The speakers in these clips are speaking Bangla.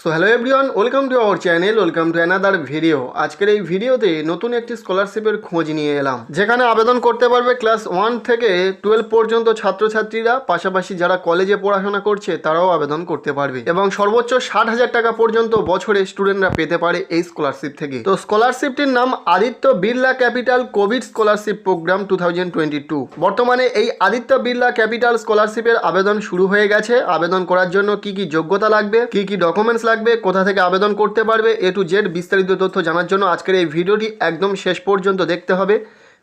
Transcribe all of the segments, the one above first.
So hello everyone, welcome to our channel, welcome to another video. আজকের এই ভিডিওতে নতুন একটি স্কলারশিপের খোঁজ নিয়ে এলাম, যেখানে আবেদন করতে পারবে ক্লাস 1 থেকে 12 পর্যন্ত ছাত্রছাত্রীরা, পাশাপাশি যারা কলেজে পড়াশোনা করছে তারাও আবেদন করতে পারবে এবং সর্বোচ্চ 60,000 টাকা পর্যন্ত বছরে স্টুডেন্টরা পেতে পারে এই স্কলারশিপ থেকে। তো স্কলারশিপটির নাম Aditya Birla Capital COVID Scholarship Program 2022। বর্তমানে এই আদিত্য বিড়লা ক্যাপিটাল স্কলারশিপের আবেদন শুরু হয়ে গেছে। আবেদন করার জন্য কি কি যোগ্যতা লাগবে, কি কি ডকুমেন্টস লাগবে, কোথা থেকে আবেদন করতে পারবে, এ টু জেড বিস্তারিত তথ্য জানার জন্য আজকের এই ভিডিওটি একদম শেষ পর্যন্ত দেখতে হবে।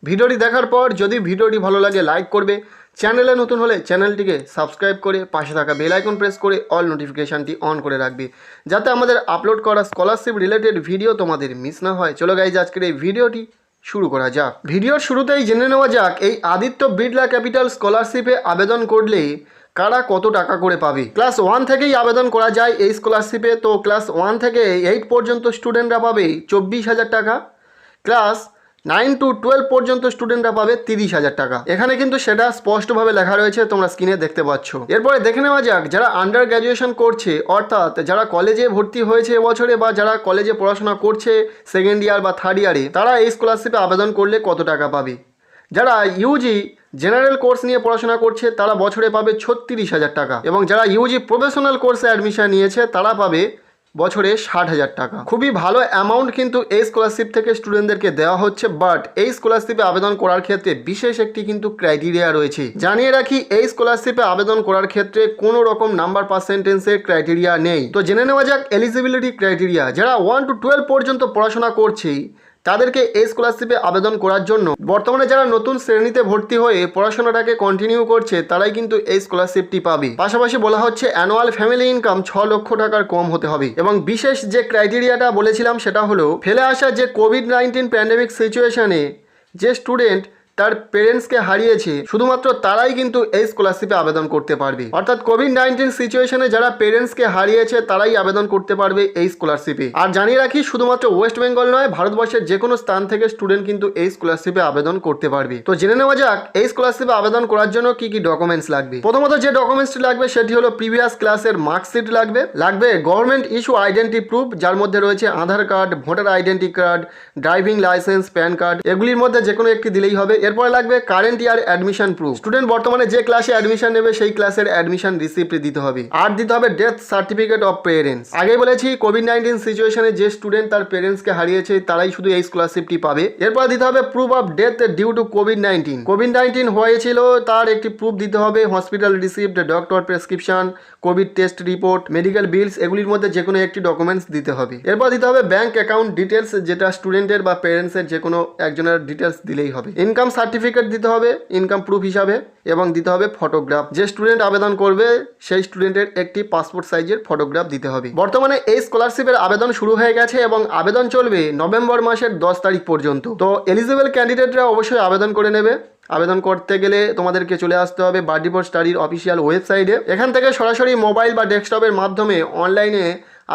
ভিডিওটি দেখার পর যদি ভিডিওটি ভালো লাগে লাইক করবে, চ্যানেলে নতুন হলে চ্যানেলটিকে সাবস্ক্রাইব করে পাশে থাকা বেল আইকন প্রেস করে অল নোটিফিকেশানটি অন করে রাখবে, যাতে আমাদের আপলোড করা স্কলারশিপ রিলেটেড ভিডিও তোমাদের মিস না হয়। চলো গাইজ, আজকের এই ভিডিওটি শুরু করা যাক। ভিডিওর শুরুতেই জেনে নেওয়া যাক এই আদিত্য বিড়লা ক্যাপিটাল স্কলারশিপে আবেদন করলে কারা কত টাকা করে পাবে। ক্লাস 1 থেকেই আবেদন করা যায় এই স্কলারশিপে। তো ক্লাস 1 থেকে 8 পর্যন্ত স্টুডেন্টরা পাবে 24,000 টাকা, ক্লাস 9 to 12 পর্যন্ত স্টুডেন্টরা পাবে 30,000 টাকা। এখানে কিন্তু সেটা স্পষ্টভাবে লেখা রয়েছে, তোমরা স্ক্রিনে দেখতে পাচ্ছ। এরপরে দেখে নেওয়া যাক যারা আন্ডার গ্র্যাজুয়েশন করছে, অর্থাৎ যারা কলেজে ভর্তি হয়েছে এবছরে বা যারা কলেজে পড়াশোনা করছে সেকেন্ড ইয়ার বা থার্ড ইয়ারে, তারা এই স্কলারশিপে আবেদন করলে কত টাকা পাবে। যারা ইউজি জেনারেল কোর্স নিয়ে পড়াশোনা করছে তারা বছরে পাবে 36,000 টাকা, এবং যারা ইউজি প্রফেশনাল কোর্সে অ্যাডমিশন নিয়েছে তারা পাবে বছরে 60,000 টাকা। খুবই ভালো অ্যামাউন্ট কিন্তু এই স্কলারশিপ থেকে স্টুডেন্টদেরকে দেওয়া হচ্ছে। বাট এই স্কলারশিপে আবেদন করার ক্ষেত্রে বিশেষ একটি কিন্তু ক্রাইটেরিয়া রয়েছে। জানিয়ে রাখি, এই স্কলারশিপে আবেদন করার ক্ষেত্রে কোনো রকম নাম্বার পার্সেন্টেজের ক্রাইটেরিয়া নেই। তো জেনে নেওয়া যাক এলিজিবিলিটি ক্রাইটেরিয়া। যারা 1 to 12 পর্যন্ত পড়াশোনা করছে তাদেরকে এই স্কলারশিপে আবেদন করার জন্য, বর্তমানে যারা নতুন শ্রেণীতে ভর্তি হয়ে পড়াশোনাটাকে কন্টিনিউ করছে তারাই কিন্তু এই স্কলারশিপটি পাবে। পাশাপাশি বলা হচ্ছে অ্যানুয়াল ফ্যামিলি ইনকাম 6 লক্ষ টাকার কম হতে হবে, এবং বিশেষ যে ক্রাইটেরিয়াটা বলেছিলাম সেটা হলো ফেলে আসা যে কোভিড-19 প্যান্ডেমিক সিচুয়েশনে যে স্টুডেন্ট তার পেরেন্টসকে হারিয়েছে, শুধুমাত্র তারাই কিন্তু এই স্কলারশিপে আবেদন করতে পারবে। অর্থাৎ কোভিড-19 সিচুয়েশনে যারা পেরেন্টসকে হারিয়েছে তারাই আবেদন করতে পারবে এই স্কলারশিপে। আর জানিয়ে রাখি, শুধুমাত্র ওয়েস্ট বেঙ্গল নয়, ভারতবর্ষের যে কোনো স্থান থেকে স্টুডেন্ট কিন্তু এই স্কলারশিপে আবেদন করতে পারবে। তো জেনে নেওয়া যাক এই স্কলারশিপে আবেদন করার জন্য কি কি ডকুমেন্টস লাগবে। প্রথমত যে ডকুমেন্টসটি লাগবে সেটি হলো প্রিভিয়াস ক্লাসের মার্কশিট লাগবে গভর্নমেন্ট ইস্যু আইডেন্টি প্রুফ, যার মধ্যে রয়েছে Aadhaar card, voter identity card, driving licence, PAN card, এগুলির মধ্যে যে কোনো একটি দিলেই হবে। এরপরে লাগবে current year admission proof, student বর্তমানে যে ক্লাসে অ্যাডমিশন নেবে সেই ক্লাসের অ্যাডমিশন রিসিপ্ট দিতে হবে। আর দিতে হবে ডেথ সার্টিফিকেট অফ পেরেন্টস। আগে বলেছি কোভিড-19 সিচুয়েশনে যে স্টুডেন্ট তার পেরেন্টসকে হারিয়েছে তারাই শুধু এই স্কলারশিপটি পাবে। এরপর দিতে হবে proof of death due to কোভিড-19 হয়েছিল তার একটি প্রুফ দিতে হবে, hospital receipt, doctor prescription, covid test report, medical bills, এগুলির মধ্যে যে কোনো একটি ডকুমেন্টস দিতে হবে। এরপর দিতে হবে ব্যাংক অ্যাকাউন্ট ডিটেলস, যেটা স্টুডেন্টের বা পেরেন্টসের যে কোনো একজনের ডিটেলস দিলেই হবে। ইনকাম সার্টিফিকেট দিতে হবে ইনকাম প্রুফ হিসাবে, এবং দিতে হবে ফটোগ্রাফ। যে স্টুডেন্ট আবেদন করবে সেই স্টুডেন্টের একটি পাসপোর্ট সাইজের ফটোগ্রাফ দিতে হবে। বর্তমানে এই স্কলারশিপের আবেদন শুরু হয়ে গেছে এবং আবেদন চলবে নভেম্বর মাসের 10 তারিখ পর্যন্ত। তো এলিজিবল ক্যান্ডিডেটরা অবশ্যই আবেদন করে নেবে। আবেদন করতে গেলে তোমাদেরকে চলে আসতে হবে বার্ডি ফর স্টাডির অফিসিয়াল ওয়েবসাইটে। এখান থেকে সরাসরি মোবাইল বা ডেস্কটপের মাধ্যমে অনলাইনে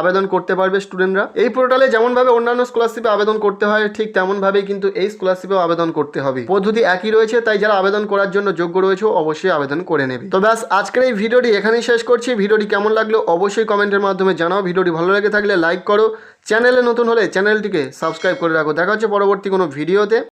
আবেদন করতে পারবে স্টুডেন্টরা। এই পোর্টালে যেমনভাবে অন্যান্য স্কলারশিপে আবেদন করতে হয় ঠিক তেমনভাবেই কিন্তু এই স্কলারশিপেও আবেদন করতে হবে। পদ্ধতি একই রয়েছে, তাই যারা আবেদন করার জন্য যোগ্য রয়েছে অবশ্যই আবেদন করে নেবে। তো ব্যাস, আজকের এই ভিডিওটি এখানেই শেষ করছি। ভিডিওটি কেমন লাগলো অবশ্যই কমেন্টের মাধ্যমে জানাও। ভিডিওটি ভালো লেগে থাকলে লাইক করো, চ্যানেলে নতুন হলে চ্যানেলটিকে সাবস্ক্রাইব করে রাখো। দেখা হচ্ছে পরবর্তী কোনো ভিডিওতে।